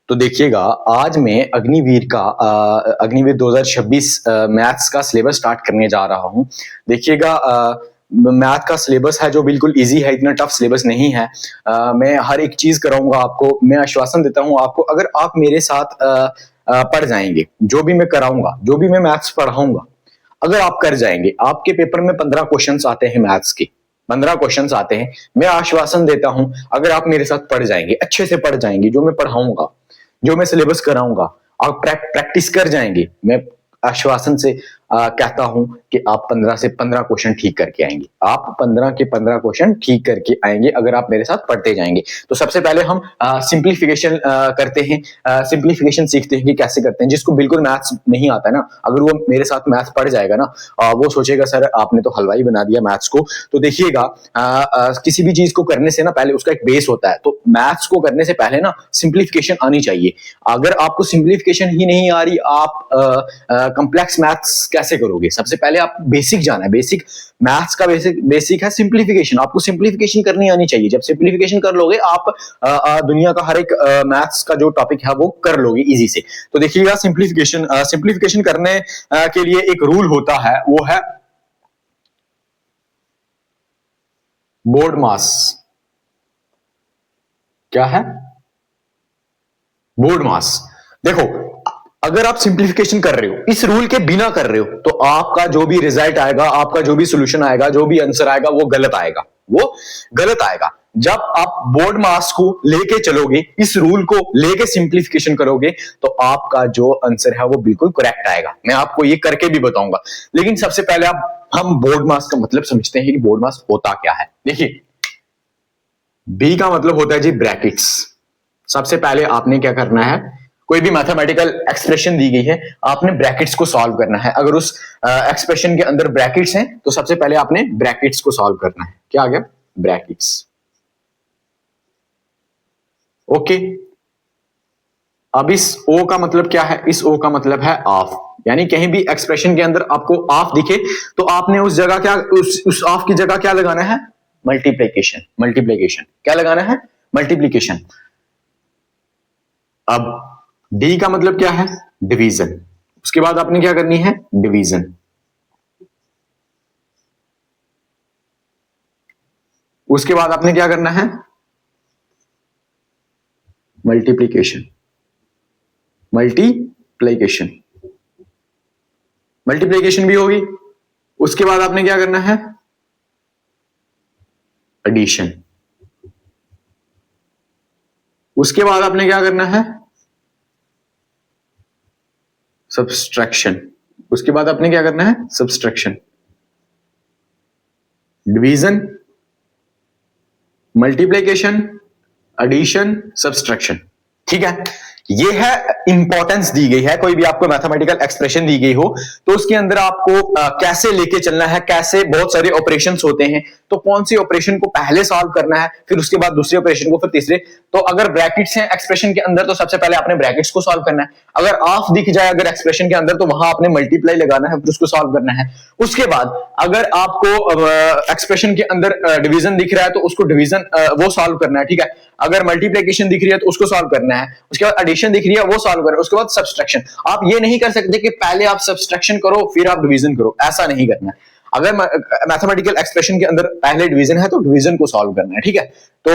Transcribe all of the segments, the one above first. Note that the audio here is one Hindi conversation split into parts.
तो देखिएगा, आज मैं अग्निवीर 2026 मैथ्स का सिलेबस स्टार्ट करने जा रहा हूँ। देखिएगा, मैथ का सिलेबस है जो बिल्कुल इजी है, इतना टफ सिलेबस नहीं है। मैं हर एक चीज कराऊंगा आपको, मैं आश्वासन देता हूँ आपको, अगर आप मेरे साथ पढ़ जाएंगे, जो भी मैं कराऊंगा, जो भी मैं मैथ्स पढ़ाऊंगा, अगर आप कर जाएंगे, आपके पेपर में 15 क्वेश्चंस आते हैं मैथ्स के, 15 क्वेश्चंस आते हैं। मैं आश्वासन देता हूं, अगर आप मेरे साथ पढ़ जाएंगे, अच्छे से पढ़ जाएंगे, जो मैं पढ़ाऊंगा, जो मैं सिलेबस कराऊंगा, आप प्रैक्टिस कर जाएंगे, मैं आश्वासन से कहता हूं कि आप 15 से 15 क्वेश्चन ठीक करके आएंगे। आप 15 के 15 क्वेश्चन ठीक करके आएंगे अगर आप मेरे साथ पढ़ते जाएंगे। तो सबसे पहले हम सिंप्लीफिकेशन करते हैं, सिंप्लीफिकेशन सीखते हैं कि कैसे करते हैं। जिसको बिल्कुल मैथ्स नहीं आता है ना, अगर वो मेरे साथ मैथ्स पढ़ जाएगा ना, वो सोचेगा सर आपने तो हलवाई बना दिया मैथ्स को। तो देखिएगा, किसी भी चीज को करने से ना पहले उसका एक बेस होता है, तो मैथ्स को करने से पहले ना सिंप्लीफिकेशन आनी चाहिए। अगर आपको सिंप्लीफिकेशन ही नहीं आ रही, आप कॉम्प्लेक्स मैथ्स कैसे करोगे? सबसे पहले आप बेसिक जाना है, बेसिक मैथ्स का बेसिक है सिंप्लीफिकेशन। आपको सिंप्लीफिकेशन करनी आनी चाहिए। जब सिंप्लीफिकेशन कर लोगे, आप दुनिया का हर एक मैथ्स का जो टॉपिक है वो कर लोगे इजी से। तो देखिएगा, सिंप्लीफिकेशन करने के लिए एक रूल होता है, वो है बोर्ड मास। क्या है? बोर्ड मास। देखो, अगर आप सिंप्लीफिकेशन कर रहे हो, इस रूल के बिना कर रहे हो, तो आपका जो भी रिजल्ट आएगा, आपका जो भी सोल्यूशन आएगा, जो भी आंसर आएगा, वो गलत आएगा, वो गलत आएगा। जब आप बोर्ड मास को लेके चलोगे, इस रूल को लेके सिंप्लीफिकेशन करोगे, तो आपका जो आंसर है वो बिल्कुल करेक्ट आएगा। मैं आपको ये करके भी बताऊंगा, लेकिन सबसे पहले हम बोर्ड मास का मतलब समझते हैं कि बोर्ड मास होता क्या है। देखिए, बी का मतलब होता है जी ब्रैकेट्स। सबसे पहले आपने क्या करना है, कोई भी मैथमेटिकल एक्सप्रेशन दी गई है, आपने ब्रैकेट्स को सॉल्व करना है। अगर उस एक्सप्रेशन के अंदर ब्रैकेट्स हैं, तो सबसे पहले आपने ब्रैकेट्स को सॉल्व करना है। क्या आ गया? ब्रैकेट्स। ओके। अब इस ओ का मतलब क्या है? इस ओ का मतलब है ऑफ, यानी कहीं भी एक्सप्रेशन के अंदर आपको ऑफ दिखे, तो आपने उस जगह क्या, उस ऑफ की जगह क्या लगाना है? मल्टीप्लीकेशन। मल्टीप्लीकेशन क्या लगाना है? मल्टीप्लीकेशन। अब डी का मतलब क्या है? डिवीजन। उसके बाद आपने क्या करनी है? डिवीजन। उसके बाद आपने क्या करना है? मल्टीप्लीकेशन। मल्टीप्लीकेशन। मल्टीप्लीकेशन भी होगी। उसके बाद आपने क्या करना है? एडिशन। उसके बाद आपने क्या करना है? सब्सट्रैक्शन। उसके बाद आपने क्या करना है? Subtraction. Division, multiplication, addition, subtraction. ठीक है, ये है इंपॉर्टेंस दी गई है। कोई भी आपको मैथमेटिकल एक्सप्रेशन दी गई हो, तो उसके अंदर आपको कैसे लेके चलना है, कैसे, बहुत सारे ऑपरेशंस होते हैं, तो कौन सी ऑपरेशन को पहले सॉल्व करना है, फिर उसके बाद दूसरे ऑपरेशन को, फिर तीसरे। तो अगर ब्रैकेट्स हैं एक्सप्रेशन के अंदर, तो सबसे पहले आपने ब्रैकेट्स को सॉल्व करना है। अगर ऑफ दिख जाए अगर एक्सप्रेशन के अंदर, तो वहां आपने मल्टीप्लाई लगाना है, फिर उसको सॉल्व करना है। उसके बाद अगर आपको एक्सप्रेशन के अंदर डिवीजन दिख रहा है, तो उसको डिवीजन वो सॉल्व करना है। ठीक है, अगर मल्टीप्लीकेशन दिख रही है तो उसको सॉल्व करना है। उसके बाद एडिशन दिख रही है, वो सॉल्व करो। उसके बाद सब्सट्रैक्शन। आप ये नहीं कर सकते कि पहले आप सब्सट्रैक्शन करो फिर आप डिवीजन करो, ऐसा नहीं करना है। अगर मैथमेटिकल एक्सप्रेशन के अंदर पहले डिवीजन है, तो डिवीजन को सॉल्व करना है। ठीक है, तो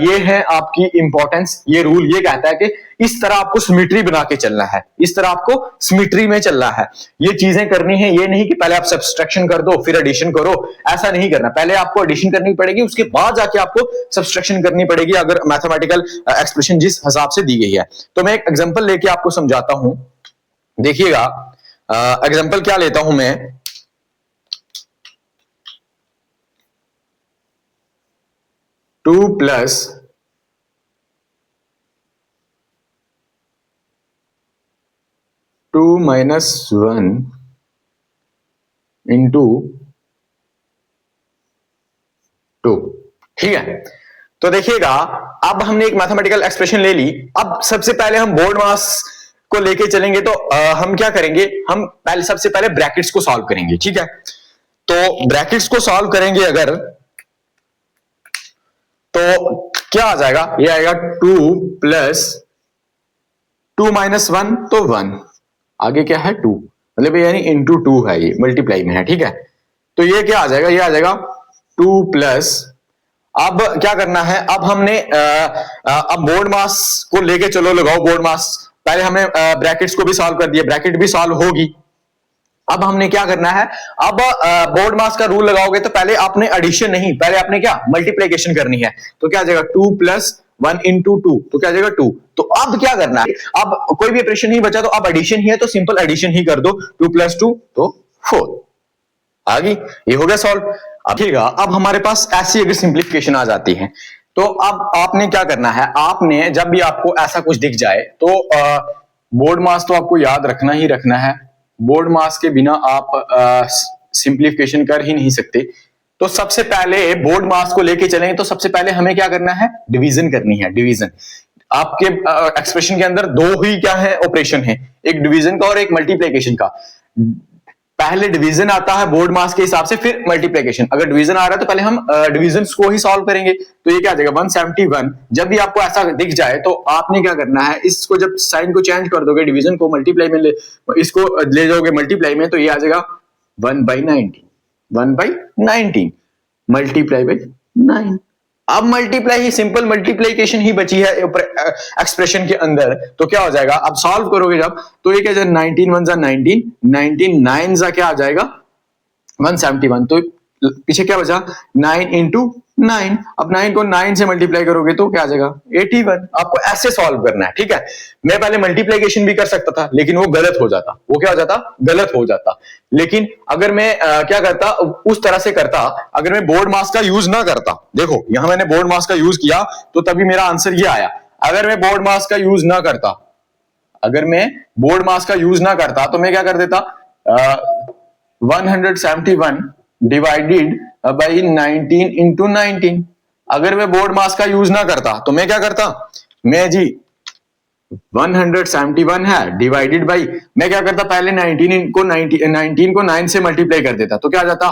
ये है आपकी इंपॉर्टेंस। ये रूल ये कहता है कि इस तरह आपको सिमेट्री बना के चलना है, इस तरह आपको सिमेट्री में चलना है, ये चीजें करनी है। ये नहीं कि पहले आप सब्सट्रैक्शन कर दो फिर एडिशन करो, ऐसा नहीं करना। पहले आपको एडिशन करनी पड़ेगी, उसके बाद जाके आपको सब्सट्रैक्शन करनी पड़ेगी, अगर मैथमेटिकल एक्सप्रेशन जिस हिसाब से दी गई है। तो मैं एक एग्जांपल लेके आपको समझाता हूं। देखिएगा, एग्जांपल क्या लेता हूं मैं, 2 प्लस 2 माइनस 1 इंटू 2। ठीक है, तो देखिएगा, अब हमने एक मैथमेटिकल एक्सप्रेशन ले ली। अब सबसे पहले हम बोर्ड मास को लेके चलेंगे, तो हम क्या करेंगे? हम पहले सबसे पहले ब्रैकेट्स को सॉल्व करेंगे। ठीक है, तो ब्रैकेट्स को सॉल्व करेंगे अगर, तो क्या आ जाएगा? ये आएगा 2 प्लस 2 माइनस 1 तो 1, आगे क्या है 2, मतलब यानी इंटू 2 है, ये मल्टीप्लाई में है, ठीक है। तो ये क्या आ जाएगा, ये आ जाएगा 2 प्लस, अब क्या करना है, अब हमने अब बोर्ड मास को लेके चलो, लगाओ बोर्ड मास, पहले हमने ब्रैकेट्स को भी सॉल्व कर दिया, ब्रैकेट भी सॉल्व होगी। अब हमने क्या करना है, अब बोर्ड मास का रूल लगाओगे तो पहले आपने एडिशन नहीं, पहले आपने क्या मल्टीप्लिकेशन करनी है। तो क्या आ जाएगा 2 प्लस 1 इंटू 2, तो क्या आ जाएगा 2। तो अब क्या करना है, अब कोई भी ऑपरेशन नहीं बचा, तो अब एडिशन ही है तो सिंपल एडिशन ही कर दो, 2 प्लस 2 तो 4 आ गई, ये हो गया सॉल्व। अब हमारे पास ऐसी अगर सिंप्लीफिकेशन आ जाती है तो अब आपने क्या करना है, आपने जब भी आपको ऐसा कुछ दिख जाए तो बोर्ड मास तो आपको याद रखना ही रखना है, बोर्ड मास के बिना आप सिंप्लीफिकेशन कर ही नहीं सकते। तो सबसे पहले बोर्ड मास को लेके चलेंगे तो सबसे पहले हमें क्या करना है, डिवीजन करनी है। डिवीजन आपके एक्सप्रेशन के अंदर दो ही क्या है ऑपरेशन है, एक डिवीजन का और एक मल्टीप्लिकेशन का। पहले डिवीजन आता है बोर्ड मास के हिसाब से, फिर मल्टीप्लिकेशन। अगर डिवीजन आ रहा है तो पहले हम डिवीजन को ही सॉल्व करेंगे। तो ये क्या आ जाएगा 171। जब भी आपको ऐसा दिख जाए तो आपने क्या करना है, इसको जब साइन को चेंज कर दोगे, डिवीजन को मल्टीप्लाई में इसको ले जाओगे मल्टीप्लाई में, तो ये आ जाएगा 1/19, 1/19 मल्टीप्लाई बाई 9। अब मल्टीप्लाई ही, सिंपल मल्टीप्लिकेशन ही बची है एक्सप्रेशन के अंदर। तो क्या हो जाएगा, अब सॉल्व करोगे जब, तो ये क्या जाएगा 19 1 19, 19 9 जा क्या आ जाएगा 171। तो पीछे क्या बचा 9 इंटू 9। अब 9 को 9 से मल्टीप्लाई करोगे तो क्या आ जाएगा 81। आपको ऐसे सॉल्व करना है, ठीक है। मैं पहले मल्टीप्लिकेशन भी कर सकता था लेकिन वो गलत हो जाता, वो क्या हो जाता, गलत हो जाता। लेकिन अगर मैं क्या करता, उस तरह से करता, अगर मैं बोर्ड मास का यूज ना करता, देखो यहां मैंने बोर्ड मास का यूज किया तो तभी मेरा आंसर ये आया। अगर मैं बोर्ड मास का यूज ना करता, अगर मैं बोर्ड मास का यूज ना करता तो मैं क्या कर देता, 171 डिवाइडेड बाई 19 इंटू 19। अगर मैं बोर्ड मास का यूज ना करता तो मैं क्या करता, मैं जी 171 है डिवाइडेड बाई, मैं क्या करता, पहले 19 को 9 से मल्टीप्लाई कर देता, तो क्या आ जाता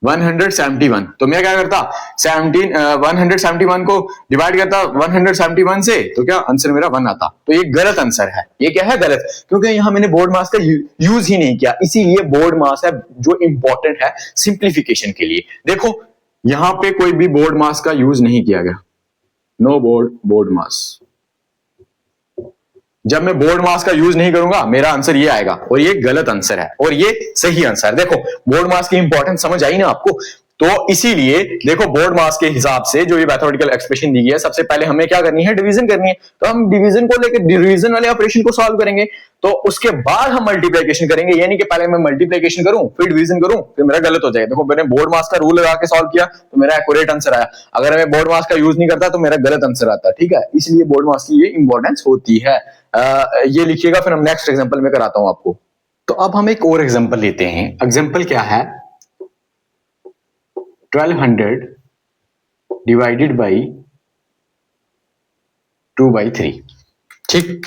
171। तो मैं क्या करता 171 को डिवाइड करता 171 से, तो क्या आंसर मेरा 1 आता। तो ये गलत आंसर है, ये क्या है गलत, क्योंकि यहां मैंने बोर्ड मास का यूज ही नहीं किया। इसीलिए बोर्ड मास है जो इंपॉर्टेंट है सिंप्लीफिकेशन के लिए। देखो यहां पे कोई भी बोर्ड मास का यूज नहीं किया गया, नो बोर्ड मास। जब मैं बोर्ड मास का यूज नहीं करूंगा मेरा आंसर ये आएगा, और ये गलत आंसर है और ये सही आंसर है। देखो बोर्ड मास की इंपॉर्टेंस समझ आई ना आपको। तो इसीलिए देखो बोर्ड मास के हिसाब से जो ये मैथमेटिकल एक्सप्रेशन दी गई है, सबसे पहले हमें क्या करनी है, डिवीजन करनी है। तो हम डिवीजन को लेकर डिवीजन वाले ऑपरेशन को सॉल्व करेंगे, तो उसके बाद हम मल्टीप्लिकेशन करेंगे। यानी कि पहले मैं मल्टीप्लिकेशन करूं फिर डिवीजन करूं, फिर मेरा गलत हो जाएगा। देखो मैंने बोर्ड मास का रूल लगा के सॉल्व किया तो मेरा एक्यूरेट आंसर आया, अगर मैं बोर्ड मास का यूज नहीं करता तो मेरा गलत आंसर आता, ठीक है। इसलिए बोर्ड मास की ये इंपॉर्टेंस होती है। ये लिखिएगा, फिर हम नेक्स्ट एग्जांपल में कराता हूं आपको। तो अब हम एक और एग्जांपल लेते हैं। एग्जांपल क्या है, 1200 डिवाइडेड बाई 2/3, ठीक।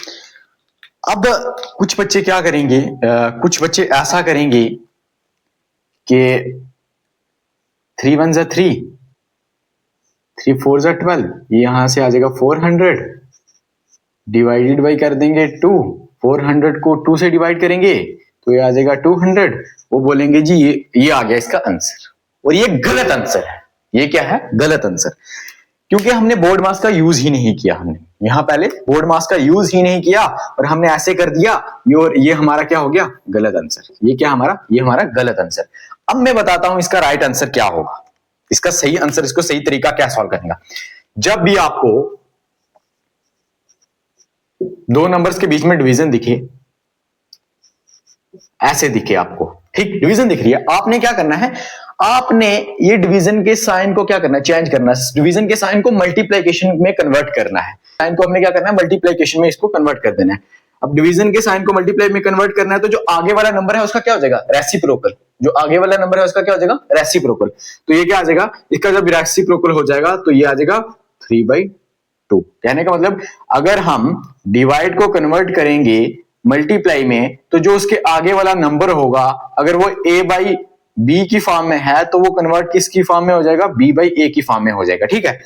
अब कुछ बच्चे क्या करेंगे, कुछ बच्चे ऐसा करेंगे कि 3 1 जा 3, 3 4 जा 12, यहां से आ जाएगा 400 डिवाइडेड बाई कर देंगे 2, 400 को 2 से डिवाइड करेंगे तो ये आ जाएगा 200। वो बोलेंगे जी ये आ गया इसका आंसर, और ये गलत आंसर है। ये क्या है, गलत आंसर, क्योंकि हमने बोर्ड मास का यूज ही नहीं किया। हमने यहां पहले बोर्ड मास का यूज ही नहीं किया और हमने ऐसे कर दिया, ये हमारा क्या हो गया, गलत आंसर। ये क्या हमारा, ये हमारा गलत आंसर। अब मैं बताता हूं इसका राइट आंसर क्या होगा, इसका सही आंसर, इसको सही तरीका क्या सॉल्व करने का। जब भी आपको दो नंबर्स के बीच में डिवीजन दिखे, ऐसे दिखे आपको, ठीक, डिवीजन दिख रही है, आपने क्या करना है, आपने ये डिवीजन के साइन को क्या करना है, चेंज करना है। डिवीजन के साइन को मल्टीप्लिकेशन में कन्वर्ट करना है। साइन को हमने क्या करना है, मल्टीप्लिकेशन में इसको कन्वर्ट कर देना है। अब डिवीजन के साइन को मल्टीप्लाई में कन्वर्ट करना है, तो जो आगे वाला नंबर है उसका क्या हो जाएगा, रेसिप्रोकल। जो आगे वाला नंबर है उसका क्या हो जाएगा, रेसिप्रोकल। तो ये क्या आ जाएगा, इसका जब रेसिप्रोकल हो जाएगा तो ये आ जाएगा 3/2। कहने का मतलब अगर हम डिवाइड को कन्वर्ट करेंगे मल्टीप्लाई में, तो जो उसके आगे वाला नंबर होगा, अगर वो a/b की फॉर्म में है तो वो कन्वर्ट किसकी फॉर्म में हो जाएगा, b/a की फॉर्म में हो जाएगा, ठीक है।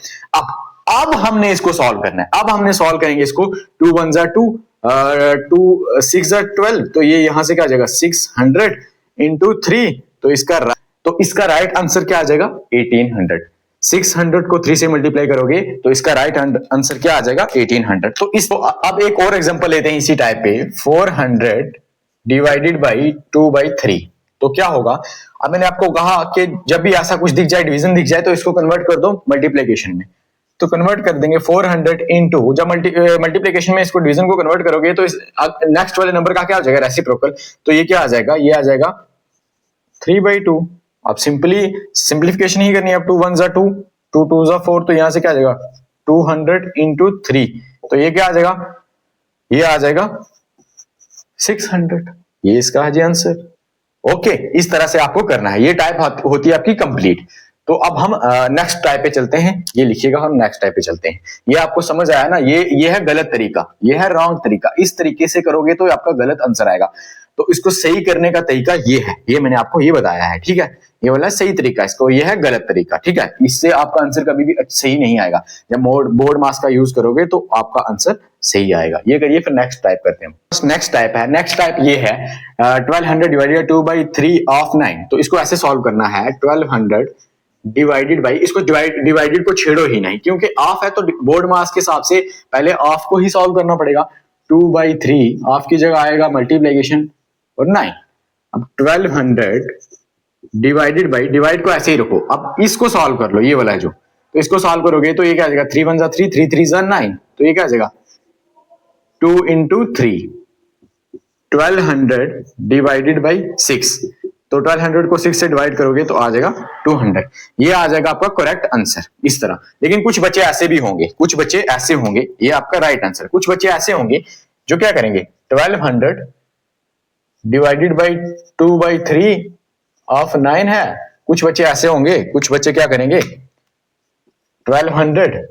अब हमने इसको सॉल्व करना है, अब हमने सॉल्व करेंगे इसको, 2 1 जा 2, 2 6 जा 12, तो ये यहां से क्या आ जाएगा 600 इंटू 3, तो इसका राइट आंसर क्या आ जाएगा 1800। 600 को 3 से मल्टीप्लाई करोगे तो इसका राइट आंसर क्या आ जाएगा 1800। तो इसको अब एक और एग्जांपल लेते हैं इसी टाइप पे, 400 डिवाइडेड बाई 2/3, तो क्या होगा। अब मैंने आपको कहा कि जब भी ऐसा कुछ दिख जाए, डिवीजन दिख जाए, तो इसको कन्वर्ट कर दो मल्टीप्लीकेशन में, तो कन्वर्ट कर देंगे 400 इंटू, जब मल्टीप्लीकेशन में इसको डिवीजन को कन्वर्ट करोगे तो इस नेक्स्ट वाले नंबर का क्या हो जाएगा रेसिप्रोकल, तो ये क्या आ जाएगा, ये आ जाएगा 3/2। अब सिंप्लीफिकेशन ही करनी है, अब 2 1 जा 2, 2 2 जा 4, तो यहां से क्या आ जाएगा 200 इंटू 3, तो ये क्या आ जाएगा, ये आ जाएगा 600। ये इसका है जी आंसर। ओके, इस तरह से आपको करना है, ये टाइप होती है आपकी कंप्लीट। तो अब हम नेक्स्ट टाइप पे चलते हैं, ये लिखिएगा, हम नेक्स्ट टाइप पे चलते हैं। ये आपको समझ आया ना, ये है गलत तरीका, ये है रॉन्ग तरीका, इस तरीके से करोगे तो आपका गलत आंसर आएगा। तो इसको सही करने का तरीका ये है, ये मैंने आपको ये बताया है, ठीक है, ये वाला सही तरीका, इसको ये है गलत तरीका, ठीक है। इससे आपका आंसर कभी भी सही नहीं आएगा, जब बोर्ड मास का यूज करोगे तो आपका आंसर सही आएगा। ये करिए, फिर नेक्स्ट टाइप करते हैं। नेक्स्ट टाइप है, नेक्स्ट टाइप ये है 1200 डिवाइडेड 2/3 ऑफ 9, तो इसको ऐसे सॉल्व करना है, 1200 डिवाइडेड बाई, इसको डिवाइडेड को छेड़ो ही नहीं, क्योंकि ऑफ है तो बोर्ड मास के हिसाब से पहले ऑफ को ही सॉल्व करना पड़ेगा। 2/3 ऑफ की जगह आएगा मल्टीप्लीकेशन और 9। अब 1200 डिवाइडेड बाई, डिवाइड को ऐसे ही रखो, अब इसको सॉल्व कर लो, ये वाला है जो, तो इसको सॉल्व करोगे तो ये क्या आ जाएगा 3 1 जा 3, 3 3 जा 9, तो ये क्या आ जाएगा 2 इंटू 3, 1200 डिवाइडेड बाई 6, तो 1200 को 6 से डिवाइड करोगे तो आ जाएगा 200। ये आ जाएगा आपका करेक्ट आंसर इस तरह। लेकिन कुछ बच्चे ऐसे भी होंगे, कुछ बच्चे ऐसे होंगे, ये आपका राइट आंसर। कुछ बच्चे ऐसे होंगे जो क्या करेंगे, 1200 डिवाइडेड बाई 2/3 ऑफ 9 है। कुछ बच्चे ऐसे होंगे, कुछ बच्चे क्या करेंगे, 1200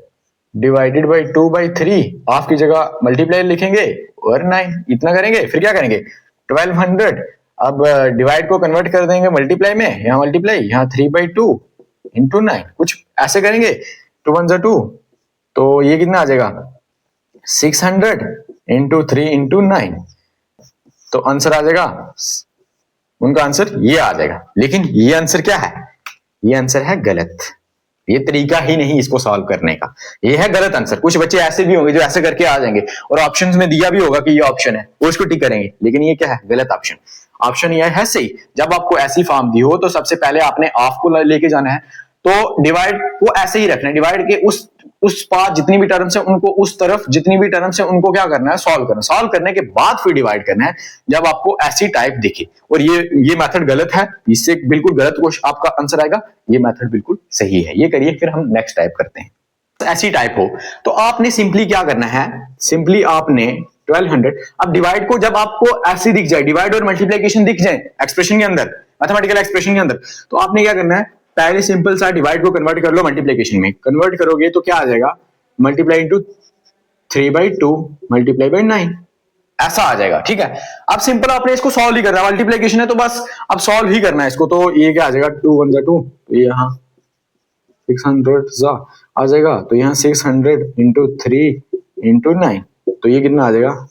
डिवाइडेड बाई 2/3 ऑफ की जगह मल्टीप्लाई लिखेंगे और 9, इतना करेंगे। फिर क्या करेंगे 1200, अब डिवाइड को कन्वर्ट कर देंगे मल्टीप्लाई में, यहाँ मल्टीप्लाई, यहाँ 3/2 इंटू 9, कुछ ऐसे करेंगे, 2 1 जा 2, तो ये कितना आ जाएगा 600 इंटू 3 इंटू 9, तो आंसर आ जाएगा, उनका आंसर ये आ जाएगा। लेकिन ये आंसर क्या है, ये आंसर है गलत, ये तरीका ही नहीं इसको सॉल्व करने का, ये है गलत आंसर। कुछ बच्चे ऐसे भी होंगे जो ऐसे करके आ जाएंगे और ऑप्शंस में दिया भी होगा कि ये ऑप्शन है, वो इसको टिक करेंगे, लेकिन ये क्या है, गलत ऑप्शन। ऑप्शन ये है सही। जब आपको ऐसी फॉर्म दी हो तो सबसे पहले आपने ऑफ को लेके जाना है, तो डिवाइड को ऐसे ही रखना है, डिवाइड के उस पास जितनी भी टर्म्स है उनको उस तरफ जितनी भी टर्म्स है उनको क्या करना है, सॉल्व करना। सॉल्व करने के बाद फिर डिवाइड करना है जब आपको ऐसी टाइप दिखे। और ये मेथड गलत है, इससे बिल्कुल गलत क्वेश्चन आपका आंसर आएगा, ये मेथड बिल्कुल सही है। ये करिए, फिर हम नेक्स्ट टाइप करते हैं। ऐसी टाइप हो तो आपने सिंपली क्या करना है, सिंपली आपने 1200, अब डिवाइड को जब आपको ऐसे दिख जाए, डिवाइड और मल्टीप्लिकेशन दिख जाए एक्सप्रेशन के अंदर, मैथमेटिकल एक्सप्रेशन के अंदर, तो आपने क्या करना है, पहले सिंपल सा डिवाइड को कन्वर्ट कर लो मल्टीप्लिकेशन में। कन्वर्ट करोगे तो क्या आ जाएगा, मल्टीप्लाई इंटू 3/2 मल्टीप्लाई बाई 9, ऐसा आ जाएगा, ठीक है। अब सिंपल आपने इसको सॉल्व ही करना है, मल्टीप्लिकेशन है तो बस अब सॉल्व ही करना है इसको। तो ये क्या आ जाएगा, 2 1 जा 2, ये यहाँ 600 जा आ जाएगा, तो यहाँ 600 इंटू 3 इंटू 9, तो ये कितना आ जाएगा,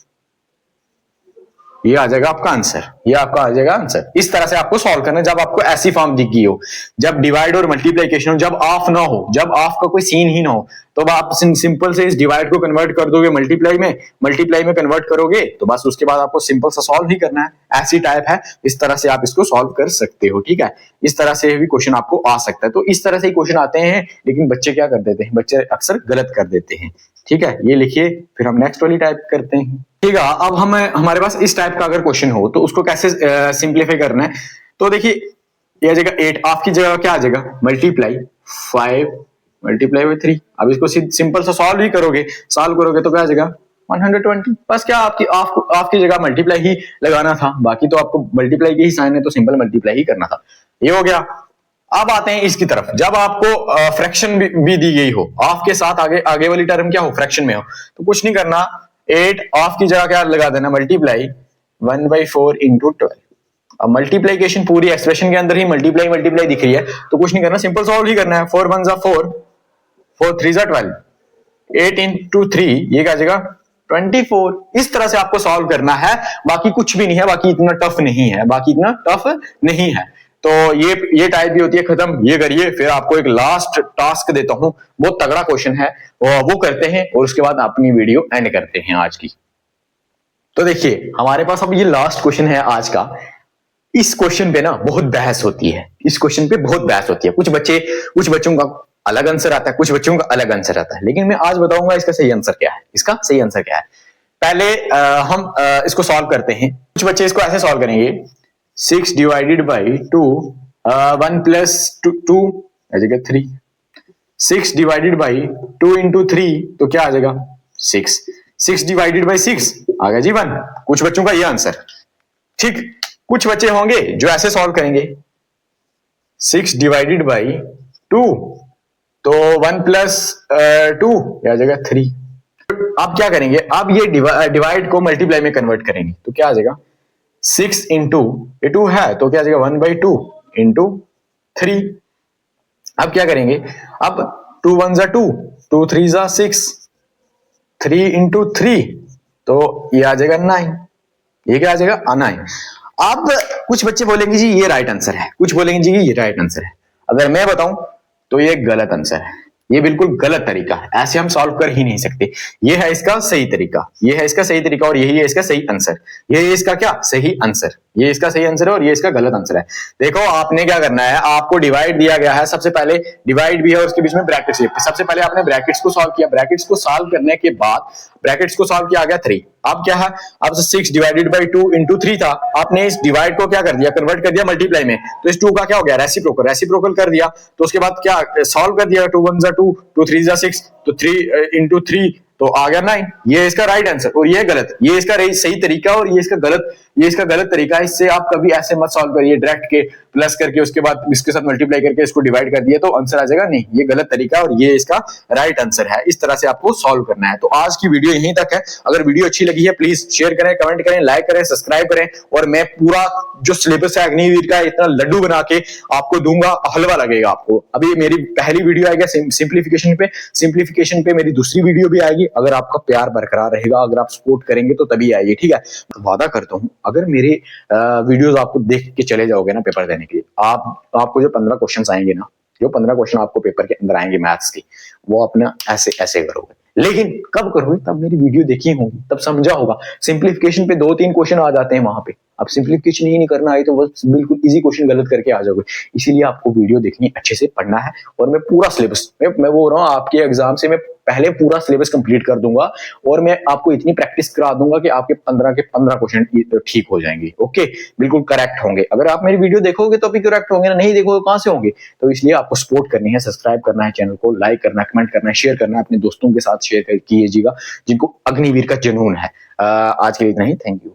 ये आ जाएगा आपका आंसर, ये आपका आ जाएगा आंसर। इस तरह से आपको सॉल्व करना है जब आपको ऐसी फॉर्म दिख गई हो, जब डिवाइड और मल्टीप्लिकेशन हो, जब ऑफ ना हो, जब ऑफ का कोई सीन ही ना हो, तो आप सिंपल से इस डिवाइड को कन्वर्ट कर दोगे मल्टीप्लाई में कन्वर्ट करोगे, तो बस उसके बाद आपको सिंपल सा सॉल्व ही करना है। ऐसी टाइप है, इस तरह से आप इसको सॉल्व कर सकते हो, ठीक है। इस तरह से भी क्वेश्चन आपको आ सकता है। तो इस तरह से ही क्वेश्चन आते हैं, लेकिन बच्चे क्या कर देते हैं, बच्चे अक्सर गलत कर देते हैं, ठीक है। ये लिखिए, फिर हम नेक्स्ट वाली टाइप करते हैं, ठीक है। अब हमारे पास इस टाइप का अगर क्वेश्चन हो तो उसको कैसे सिंप्लीफाई करना है, तो देखिए ये आ जाएगा 8, आपकी जगह क्या आ जाएगा, मल्टीप्लाई 5 मल्टीप्लाई बाई 3। अब इसको सिंपल सा सॉल्व ही करोगे, सॉल्व करोगे तो क्या आ जाएगा 120। बस क्या आपकी जगह मल्टीप्लाई ही लगाना था, बाकी तो आपको मल्टीप्लाई के ही साइन है तो सिंपल मल्टीप्लाई ही करना था, ये हो गया। अब आते हैं इसकी तरफ, जब आपको फ्रैक्शन भी दी गई हो, ऑफ के साथ आगे वाली टर्म क्या हो, फ्रैक्शन में हो, तो कुछ नहीं करना, 8 ऑफ की जगह क्या लगा देना, मल्टीप्लाई 1/4 इंटू 12। अब मल्टीप्लीकेशन पूरी एक्सप्रेशन के अंदर ही मल्टीप्लाई दिख रही है, तो कुछ नहीं करना, सिंपल सॉल्व ही करना है। 4 1 जा 4, 4 3 जा 12, 8 इंटू 3 ये क्या आ जाएगा 24। इस तरह से आपको सॉल्व करना है, बाकी कुछ भी नहीं है, बाकी इतना टफ नहीं है, बाकी इतना टफ नहीं है। तो ये टाइप भी होती है खत्म। ये करिए, फिर आपको एक लास्ट टास्क देता हूं, बहुत तगड़ा क्वेश्चन है, वो करते हैं और उसके बाद अपनी वीडियो एंड करते हैं आज की। तो देखिए हमारे पास अब ये लास्ट क्वेश्चन है आज का। इस क्वेश्चन पे ना बहुत बहस होती है, इस क्वेश्चन पे बहुत बहस होती है। कुछ बच्चों का अलग आंसर आता है, कुछ बच्चों का अलग आंसर आता है, लेकिन मैं आज बताऊंगा इसका सही आंसर क्या है। इसका सही आंसर क्या है, पहले हम इसको सॉल्व करते हैं। कुछ बच्चे इसको ऐसे सॉल्व करेंगे, 6 डिवाइडेड बाई 2, 1 प्लस 2 आ जाएगा 3। 6 डिवाइडेड बाई 2 इंटू 3 तो क्या आ जाएगा 6। 6 डिवाइडेड बाई 6 आ गया जी 1। कुछ बच्चों का ये आंसर। ठीक, कुछ बच्चे होंगे जो ऐसे सॉल्व करेंगे, 6 डिवाइडेड बाई 2 तो 1 प्लस 2 आ जाएगा 3। आप क्या करेंगे, आप ये डिवाइड को मल्टीप्लाई में कन्वर्ट करेंगे तो क्या आ जाएगा 6 इंटू 2 है तो क्या आ जाएगा 1/2 इंटू 3। अब क्या करेंगे, अब 2 1 जा 2, 2 3 जा 6, 3 इंटू 3 तो ये आ जाएगा 9। ये क्या आ जाएगा 9। अब कुछ बच्चे बोलेंगे जी ये राइट आंसर है, कुछ बोलेंगे जी ये राइट आंसर है। अगर मैं बताऊं तो ये गलत आंसर है, ये बिल्कुल गलत तरीका है, ऐसे हम सॉल्व कर ही नहीं सकते। ये है इसका सही तरीका, ये है इसका सही तरीका और यही है इसका सही आंसर। ये इसका क्या सही आंसर, ये इसका सही आंसर है और ये इसका गलत आंसर है। देखो आपने क्या करना है, आपको डिवाइड दिया गया है, सबसे पहले डिवाइड भी है और उसके बीच में ब्रैकेट्स। सबसे पहले आपने ब्रैकेट्स को सॉल्व किया, ब्रैकेट्स को सॉल्व करने के बाद ब्रैकेट्स को सॉल्व किया आ गया 3। अब क्या है, अब 6 डिवाइडेड बाई 2 इंटू 3 था, आपने इस डिवाइड को क्या कर दिया, कन्वर्ट कर दिया मल्टीप्लाई में, तो इस 2 का क्या हो गया रेसिप्रोकल, रेसिप्रोकल कर दिया। तो उसके बाद क्या सॉल्व कर दिया, 2 1 जा 2, 2 3 जा 6 तो 3 इंटू 3 तो आ गया 9। ये इसका राइट आंसर और ये गलत, ये इसका सही तरीका और ये इसका गलत तरीका है। इससे आप कभी ऐसे मत सॉल्व करिए डायरेक्ट के प्लस करके उसके बाद इसके साथ मल्टीप्लाई करके इसको डिवाइड कर दिया तो आंसर आ जाएगा, नहीं, ये गलत तरीका है और ये इसका राइट आंसर है। इस तरह से आपको सॉल्व करना है। तो आज की वीडियो यहीं तक है। अगर वीडियो अच्छी लगी है प्लीज शेयर करें, कमेंट करें, लाइक करें, सब्सक्राइब करें और मैं पूरा जो सिलेबस है अग्निवीर का इतना लड्डू बना के आपको दूंगा, हलवा लगेगा आपको। अभी मेरी पहली वीडियो आएगी सिंप्लीफिकेशन पे मेरी दूसरी वीडियो भी आएगी। अगर आपका प्यार बरकरार रहेगा, अगर आप सपोर्ट करेंगे तो तभी आएगी, ठीक है। तो वादा करता हूं अगर मेरे वीडियोस आपको देख के चले जाओगे ना पेपर देने के लिए, आपको जो 15 क्वेश्चंस आएंगे ना, जो 15 क्वेश्चन आपको पेपर के अंदर आएंगे मैथ्स के, वो अपना ऐसे ऐसे करोगे। लेकिन कब करोगे, तब मेरी वीडियो देखी होगी, तब समझा होगा। सिंप्लीफिकेशन पे 2-3 क्वेश्चन आ जाते हैं वहां पे, अब सिंप्लीफिकेशन ही नहीं करना आई तो बस बिल्कुल इजी क्वेश्चन गलत करके आ जाओगे। इसीलिए आपको वीडियो देखनी, अच्छे से पढ़ना है और मैं पूरा सिलेबस, मैं बोल रहा हूँ आपके एग्जाम से मैं पहले पूरा सिलेबस कंप्लीट कर दूंगा और मैं आपको इतनी प्रैक्टिस करा दूंगा कि आपके 15 के 15 क्वेश्चन ठीक हो जाएंगे। ओके, बिल्कुल करेक्ट होंगे। अगर आप मेरी वीडियो देखोगे तो भी करेक्ट होंगे ना, नहीं देखोगे कहां से होंगे। तो इसलिए आपको सपोर्ट करनी है, सब्सक्राइब करना है चैनल को, लाइक करना है, कमेंट करना है, शेयर करना है, अपने दोस्तों के साथ शेयर कीजिएगा जिनको अग्निवीर का जुनून है। आज के लिए इतना ही, थैंक यू।